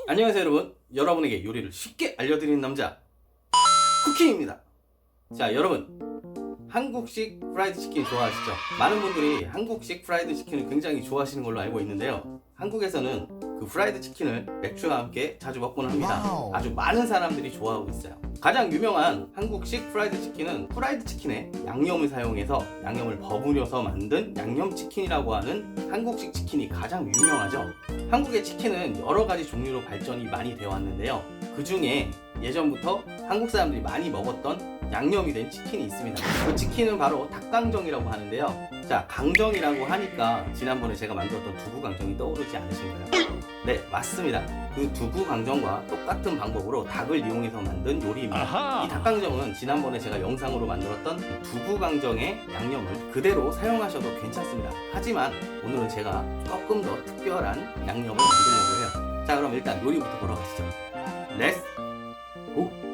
안녕하세요 여러분. 여러분에게 요리를 쉽게 알려드리는 남자 쿠킹입니다. 자 여러분, 한국식 프라이드 치킨 좋아하시죠? 많은 분들이 한국식 프라이드 치킨을 굉장히 좋아하시는 걸로 알고 있는데요, 한국에서는 그 프라이드 치킨을 맥주와 함께 자주 먹곤 합니다. 아주 많은 사람들이 좋아하고 있어요. 가장 유명한 한국식 프라이드 치킨은 프라이드 치킨에 양념을 사용해서 양념을 버무려서 만든 양념치킨이라고 하는 한국식 치킨이 가장 유명하죠. 한국의 치킨은 여러 가지 종류로 발전이 많이 되어 왔는데요, 그 중에 예전부터 한국 사람들이 많이 먹었던 양념이 된 치킨이 있습니다. 그 치킨은 바로 닭강정이라고 하는데요. 자, 강정이라고 하니까 지난번에 제가 만들었던 두부강정이 떠오르지 않으신가요? 네, 맞습니다. 그 두부강정과 똑같은 방법으로 닭을 이용해서 만든 요리입니다. 아하! 이 닭강정은 지난번에 제가 영상으로 만들었던 두부강정의 양념을 그대로 사용하셔도 괜찮습니다. 하지만 오늘은 제가 조금 더 특별한 양념을 만들려고 해요. 자, 그럼 일단 요리부터 보러 가시죠. 렛츠 고!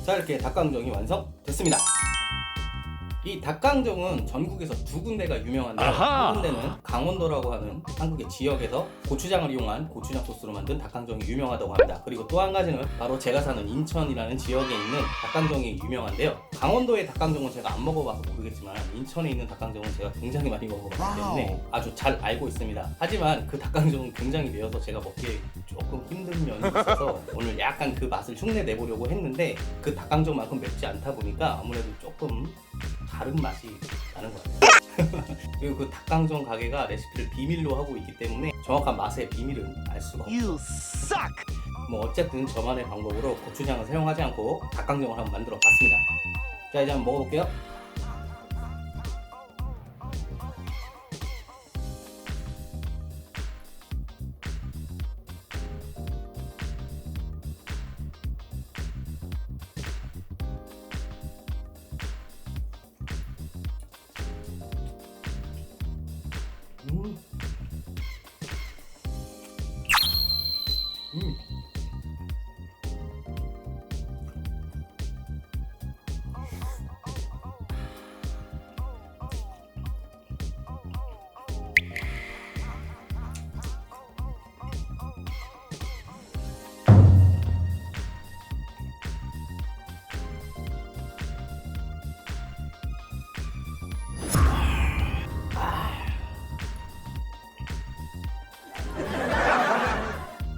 자, 이렇게 닭강정이 완성됐습니다. 이 닭강정은 전국에서 두 군데가 유명한데, 한 군데는 강원도라고 하는 한국의 지역에서 고추장을 이용한 고추장 소스로 만든 닭강정이 유명하다고 합니다. 그리고 또 한 가지는 바로 제가 사는 인천이라는 지역에 있는 닭강정이 유명한데요. 강원도의 닭강정은 제가 안 먹어봐서 모르겠지만 인천에 있는 닭강정은 제가 굉장히 많이 먹어봤기 때문에 아주 잘 알고 있습니다. 하지만 그 닭강정은 굉장히 매워서 제가 먹기에 조금 힘든 면이 있어서 오늘 약간 그 맛을 흉내 내보려고 했는데, 그 닭강정만큼 맵지 않다 보니까 아무래도 조금 다른 맛이 나는 것 같아요. 그리고 그 닭강정 가게가 레시피를 비밀로 하고 있기 때문에 정확한 맛의 비밀은 알 수가 없어요. 뭐 어쨌든 저만의 방법으로 고추장을 사용하지 않고 닭강정을 한번 만들어 봤습니다. 자, 이제 한번 먹어볼게요. 음.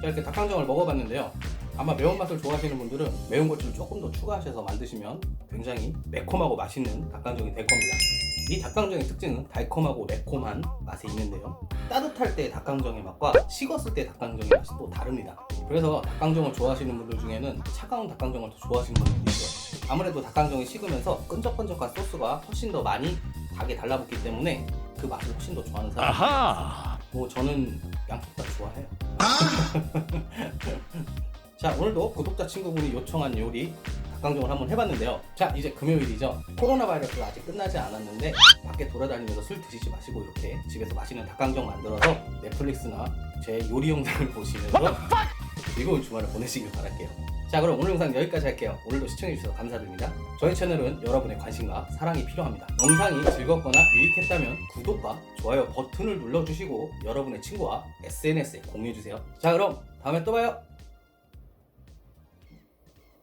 자, 이렇게 닭강정을 먹어봤는데요. 아마 매운맛을 좋아하시는 분들은 매운 고추를 조금 더 추가하셔서 만드시면 굉장히 매콤하고 맛있는 닭강정이 될 겁니다. 이 닭강정의 특징은 달콤하고 매콤한 맛이 있는데요. 따뜻할 때 닭강정의 맛과 식었을 때 닭강정의 맛이 또 다릅니다. 그래서 닭강정을 좋아하시는 분들 중에는 차가운 닭강정을 더 좋아하시는 분들도 있어요. 아무래도 닭강정이 식으면서 끈적끈적한 소스가 훨씬 더 많이 닭에 달라붙기 때문에 그 맛을 훨씬 더 좋아하는 사람이 있어요. 뭐 저는 양쪽 다 좋아해요. 자, 오늘도 구독자 친구분이 요청한 요리 닭강정을 한번 해봤는데요. 자, 이제 금요일이죠. 코로나 바이러스가 아직 끝나지 않았는데 밖에 돌아다니면서 술 드시지 마시고 이렇게 집에서 맛있는 닭강정 만들어서 넷플릭스나 제 요리 영상을 보시면서 즐거운 주말을 보내시길 바랄게요. 자, 그럼 오늘 영상 여기까지 할게요. 오늘도 시청해주셔서 감사드립니다. 저희 채널은 여러분의 관심과 사랑이 필요합니다. 영상이 즐겁거나 유익했다면 구독과 좋아요 버튼을 눌러주시고 여러분의 친구와 SNS에 공유해주세요. 자, 그럼 다음에 또 봐요.